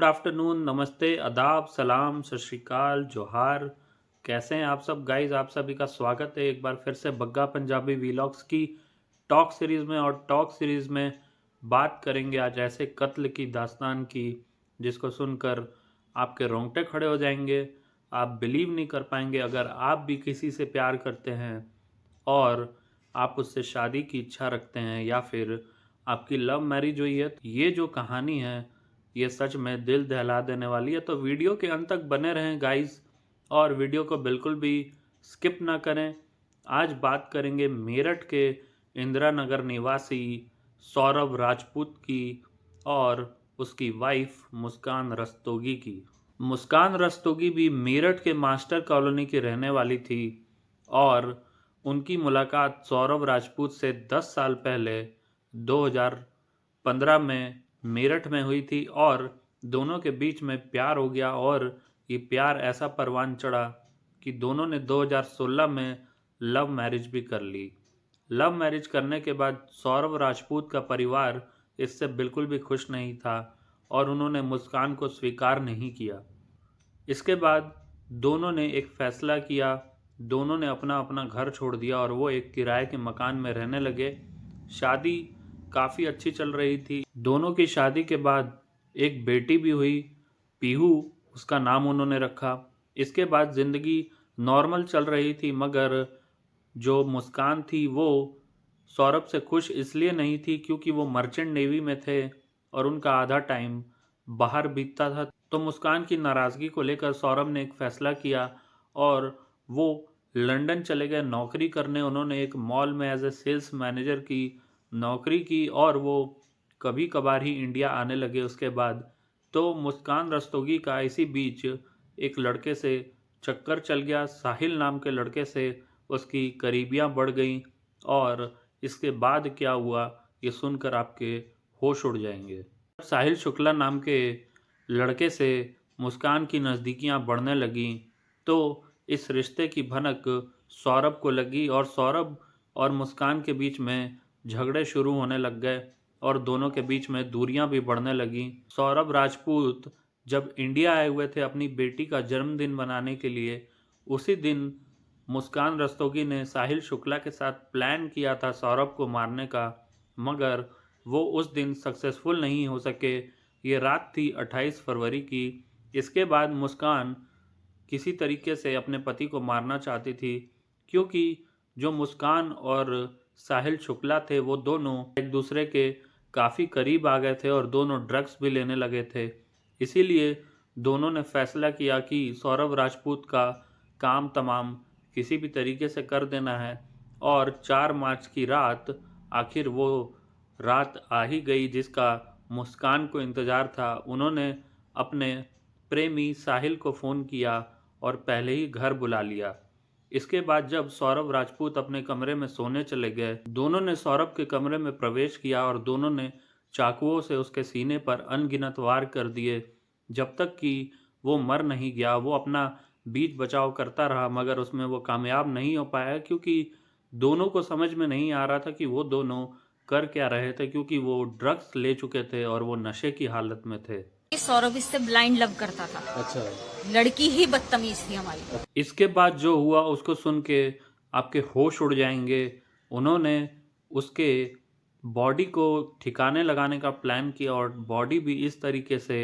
Good afternoon, नमस्ते, आदाब, सलाम, सत श्री अकाल, जोहार। कैसे हैं आप सब गाइस? आप सभी का स्वागत है एक बार फिर से बग्गा पंजाबी वीलॉग्स की टॉक सीरीज़ में। और टॉक सीरीज़ में बात करेंगे आज ऐसे कत्ल की दास्तान की जिसको सुनकर आपके रोंगटे खड़े हो जाएंगे। आप बिलीव नहीं कर पाएंगे अगर आप भी किसी से प्यार करते हैं और आप उससे शादी की इच्छा रखते हैं या फिर आपकी लव मैरिज हुई है। तो ये जो कहानी है ये सच में दिल दहला देने वाली है। तो वीडियो के अंत तक बने रहें गाइस और वीडियो को बिल्कुल भी स्किप ना करें। आज बात करेंगे मेरठ के इंदिरा नगर निवासी सौरभ राजपूत की और उसकी वाइफ मुस्कान रस्तोगी की। मुस्कान रस्तोगी भी मेरठ के मास्टर कॉलोनी की रहने वाली थी और उनकी मुलाकात सौरभ राजपूत से 10 साल पहले 2015 में मेरठ में हुई थी और दोनों के बीच में प्यार हो गया। और ये प्यार ऐसा परवान चढ़ा कि दोनों ने 2016 में लव मैरिज भी कर ली। लव मैरिज करने के बाद सौरभ राजपूत का परिवार इससे बिल्कुल भी खुश नहीं था और उन्होंने मुस्कान को स्वीकार नहीं किया। इसके बाद दोनों ने एक फैसला किया, दोनों ने अपना अपना घर छोड़ दिया और वो एक किराए के मकान में रहने लगे। शादी काफ़ी अच्छी चल रही थी। दोनों की शादी के बाद एक बेटी भी हुई, पीहू उसका नाम उन्होंने रखा। इसके बाद ज़िंदगी नॉर्मल चल रही थी, मगर जो मुस्कान थी वो सौरभ से खुश इसलिए नहीं थी क्योंकि वो मर्चेंट नेवी में थे और उनका आधा टाइम बाहर बीतता था। तो मुस्कान की नाराज़गी को लेकर सौरभ ने एक फ़ैसला किया और वो लंदन चले गए नौकरी करने। उन्होंने एक मॉल में एज ए सेल्स मैनेजर की नौकरी की और वो कभी कभार ही इंडिया आने लगे उसके बाद। तो मुस्कान रस्तोगी का इसी बीच एक लड़के से चक्कर चल गया, साहिल नाम के लड़के से उसकी करीबियाँ बढ़ गईं और इसके बाद क्या हुआ ये सुनकर आपके होश उड़ जाएंगे। साहिल शुक्ला नाम के लड़के से मुस्कान की नज़दीकियाँ बढ़ने लगीं तो इस रिश्ते की भनक सौरभ को लगी और सौरभ और मुस्कान के बीच में झगड़े शुरू होने लग गए और दोनों के बीच में दूरियां भी बढ़ने लगीं। सौरभ राजपूत जब इंडिया आए हुए थे अपनी बेटी का जन्मदिन मनाने के लिए, उसी दिन मुस्कान रस्तोगी ने साहिल शुक्ला के साथ प्लान किया था सौरभ को मारने का, मगर वो उस दिन सक्सेसफुल नहीं हो सके। ये रात थी 28 फरवरी की। इसके बाद मुस्कान किसी तरीके से अपने पति को मारना चाहती थी क्योंकि जो मुस्कान और साहिल शुक्ला थे वो दोनों एक दूसरे के काफ़ी करीब आ गए थे और दोनों ड्रग्स भी लेने लगे थे। इसीलिए दोनों ने फैसला किया कि सौरभ राजपूत का काम तमाम किसी भी तरीके से कर देना है। और 4 मार्च की रात आखिर वो रात आ ही गई जिसका मुस्कान को इंतज़ार था। उन्होंने अपने प्रेमी साहिल को फ़ोन किया और पहले ही घर बुला लिया। इसके बाद जब सौरभ राजपूत अपने कमरे में सोने चले गए, दोनों ने सौरभ के कमरे में प्रवेश किया और दोनों ने चाकुओं से उसके सीने पर अनगिनत वार कर दिए जब तक कि वो मर नहीं गया। वो अपना बीच बचाव करता रहा मगर उसमें वो कामयाब नहीं हो पाया क्योंकि दोनों को समझ में नहीं आ रहा था कि वो दोनों कर क्या रहे थे, क्योंकि वो ड्रग्स ले चुके थे और वो नशे की हालत में थे। सौरभ इससे ब्लाइंड लव करता था। अच्छा। लड़की ही बदतमीज थी हमारी। इसके बाद जो हुआ उसको सुन के आपके होश उड़ जाएंगे। उन्होंने उसके बॉडी को ठिकाने लगाने का प्लान किया और बॉडी भी इस तरीके से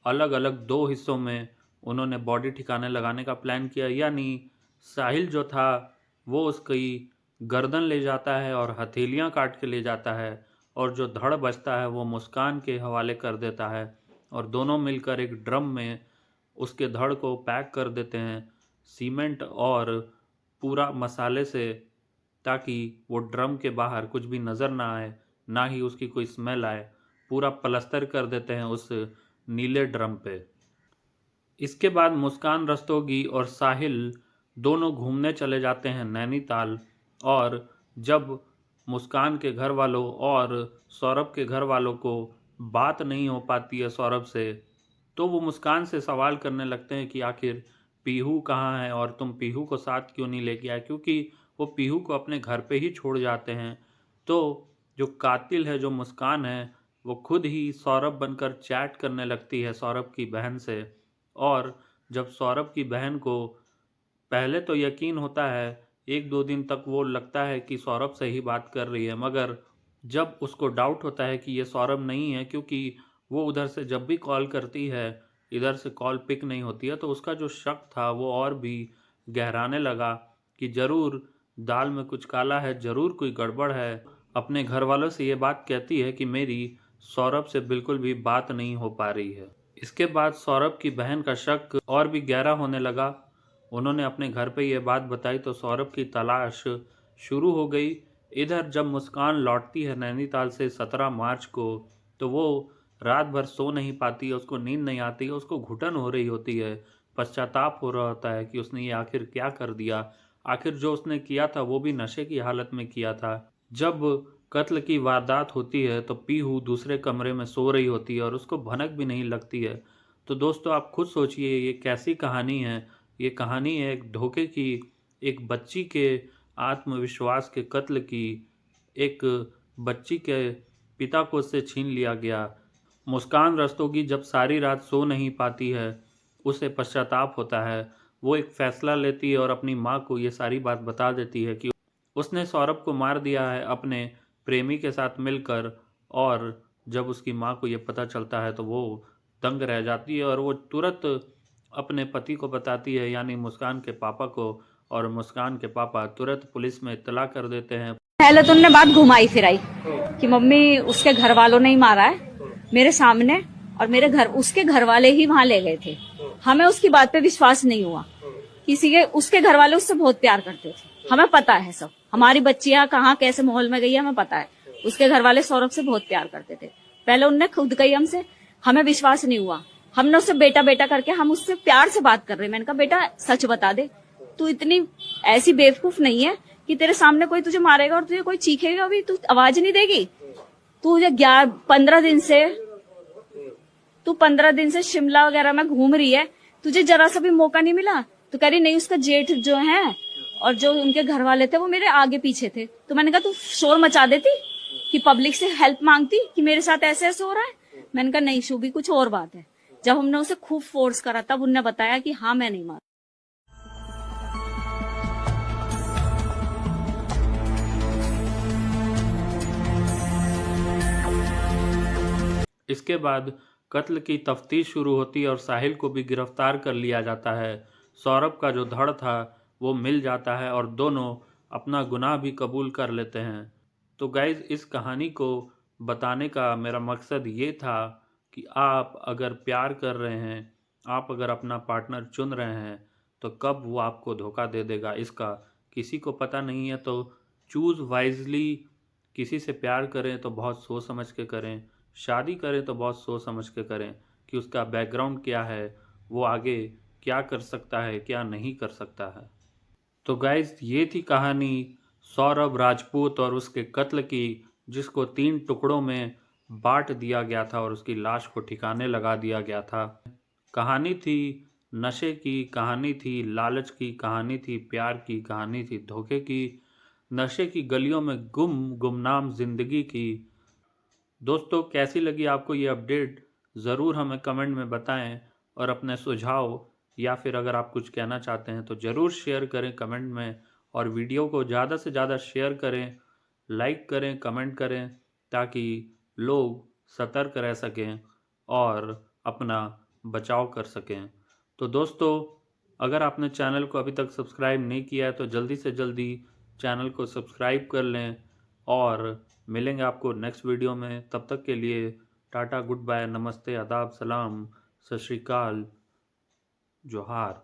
अलग अलग 2 हिस्सों में उन्होंने बॉडी ठिकाने लगाने का प्लान किया। यानी साहिल जो था वो उसकी गर्दन ले जाता है और हथेलियाँ काट के ले जाता है और जो धड़ बचता है वो मुस्कान के हवाले कर देता है और दोनों मिलकर एक ड्रम में उसके धड़ को पैक कर देते हैं सीमेंट और पूरा मसाले से, ताकि वो ड्रम के बाहर कुछ भी नज़र ना आए, ना ही उसकी कोई स्मेल आए। पूरा प्लस्तर कर देते हैं उस नीले ड्रम पे। इसके बाद मुस्कान रस्तोगी और साहिल दोनों घूमने चले जाते हैं नैनीताल। और जब मुस्कान के घर वालों और सौरभ के घर वालों को बात नहीं हो पाती है सौरभ से, तो वो मुस्कान से सवाल करने लगते हैं कि आखिर पीहू कहाँ है और तुम पीहू को साथ क्यों नहीं लेके आए, क्योंकि वो पीहू को अपने घर पे ही छोड़ जाते हैं। तो जो कातिल है, जो मुस्कान है, वो खुद ही सौरभ बनकर चैट करने लगती है सौरभ की बहन से। और जब सौरभ की बहन को पहले तो यकीन होता है, 1-2 दिन तक वो लगता है कि सौरभ से ही बात कर रही है, मगर जब उसको डाउट होता है कि ये सौरभ नहीं है, क्योंकि वो उधर से जब भी कॉल करती है, इधर से कॉल पिक नहीं होती है, तो उसका जो शक था वो और भी गहराने लगा कि ज़रूर दाल में कुछ काला है, ज़रूर कोई गड़बड़ है। अपने घर वालों से ये बात कहती है कि मेरी सौरभ से बिल्कुल भी बात नहीं हो पा रही है। इसके बाद सौरभ की बहन का शक और भी गहरा होने लगा। उन्होंने अपने घर पे ये बात बताई तो सौरभ की तलाश शुरू हो गई। इधर जब मुस्कान लौटती है नैनीताल से 17 मार्च को, तो वो रात भर सो नहीं पाती है, उसको नींद नहीं आती है, उसको घुटन हो रही होती है, पश्चाताप हो रहा होता है कि उसने ये आखिर क्या कर दिया। आखिर जो उसने किया था वो भी नशे की हालत में किया था। जब कत्ल की वारदात होती है तो पीहू दूसरे कमरे में सो रही होती है और उसको भनक भी नहीं लगती है। तो दोस्तों आप खुद सोचिए ये कैसी कहानी है। ये कहानी है एक धोखे की, एक बच्ची के आत्मविश्वास के कत्ल की। एक बच्ची के पिता को उससे छीन लिया गया। मुस्कान रस्तोगी जब सारी रात सो नहीं पाती है, उसे पश्चाताप होता है। वो एक फैसला लेती है और अपनी माँ को ये सारी बात बता देती है कि उसने सौरभ को मार दिया है अपने प्रेमी के साथ मिलकर। और जब उसकी माँ को ये पता चलता है तो वो दंग रह जाती है और वो तुरंत अपने पति को बताती है, यानी मुस्कान के पापा को। और मुस्कान के पापा तुरंत पुलिस में इत्तला कर देते हैं। पहले तो उनने बात घुमाई फिराई कि मम्मी उसके घर वालों ने ही मारा है मेरे सामने, और मेरे घर उसके घर वाले ही वहां ले गए थे। हमें उसकी बात पे विश्वास नहीं हुआ। उसके घर वाले उससे बहुत प्यार करते थे, हमें पता है सब। हमारी बच्चियां कहाँ कैसे माहौल में गई है हमें पता है। उसके घर वाले सौरभ से बहुत प्यार करते थे। पहले उनने खुद कही हमसे, हमें विश्वास नहीं हुआ। हमने उससे बेटा बेटा करके हम उससे प्यार से बात कर रहे हैं। मैंने कहा बेटा सच बता दे, तू इतनी ऐसी बेवकूफ नहीं है कि तेरे सामने कोई तुझे मारेगा और तुझे कोई चीखेगा भी, तू आवाज नहीं देगी। तू 15 दिन से शिमला वगैरह में घूम रही है, तुझे जरा सा भी मौका नहीं मिला। तो कह रही नहीं, उसका जेठ जो है और जो उनके घर वाले थे वो मेरे आगे पीछे थे। तो मैंने कहा तू शोर मचा देती कि पब्लिक से हेल्प मांगती कि मेरे साथ ऐसे ऐसे हो रहा है। मैंने कहा नहीं शुभी, कुछ और बात है। जब हमने उसे खूब फोर्स करा तब उनने बताया कि हाँ मैं नहीं मारा। इसके बाद कत्ल की तफ्तीश शुरू होती है और साहिल को भी गिरफ्तार कर लिया जाता है। सौरभ का जो धड़ था वो मिल जाता है और दोनों अपना गुनाह भी कबूल कर लेते हैं। तो गाइज इस कहानी को बताने का मेरा मकसद ये था कि आप अगर प्यार कर रहे हैं, आप अगर अपना पार्टनर चुन रहे हैं, तो कब वो आपको धोखा दे देगा इसका किसी को पता नहीं है। तो चूज़ वाइजली। किसी से प्यार करें तो बहुत सोच समझ के करें, शादी करें तो बहुत सोच समझ के करें कि उसका बैकग्राउंड क्या है, वो आगे क्या कर सकता है, क्या नहीं कर सकता है। तो गाइज ये थी कहानी सौरभ राजपूत और उसके कत्ल की, जिसको 3 टुकड़ों में बांट दिया गया था और उसकी लाश को ठिकाने लगा दिया गया था। कहानी थी नशे की, कहानी थी लालच की, कहानी थी प्यार की, कहानी थी धोखे की, नशे की गलियों में गुमनाम जिंदगी की। दोस्तों कैसी लगी आपको ये अपडेट, ज़रूर हमें कमेंट में बताएं। और अपने सुझाव या फिर अगर आप कुछ कहना चाहते हैं तो ज़रूर शेयर करें कमेंट में। और वीडियो को ज़्यादा से ज़्यादा शेयर करें, लाइक करें, कमेंट करें, ताकि लोग सतर्क रह सकें और अपना बचाव कर सकें। तो दोस्तों अगर आपने चैनल को अभी तक सब्सक्राइब नहीं किया है तो जल्दी से जल्दी चैनल को सब्सक्राइब कर लें। और मिलेंगे आपको नेक्स्ट वीडियो में। तब तक के लिए टाटा, गुड बाय, नमस्ते, आदाब, सलाम, सत श्री अकाल, जोहार।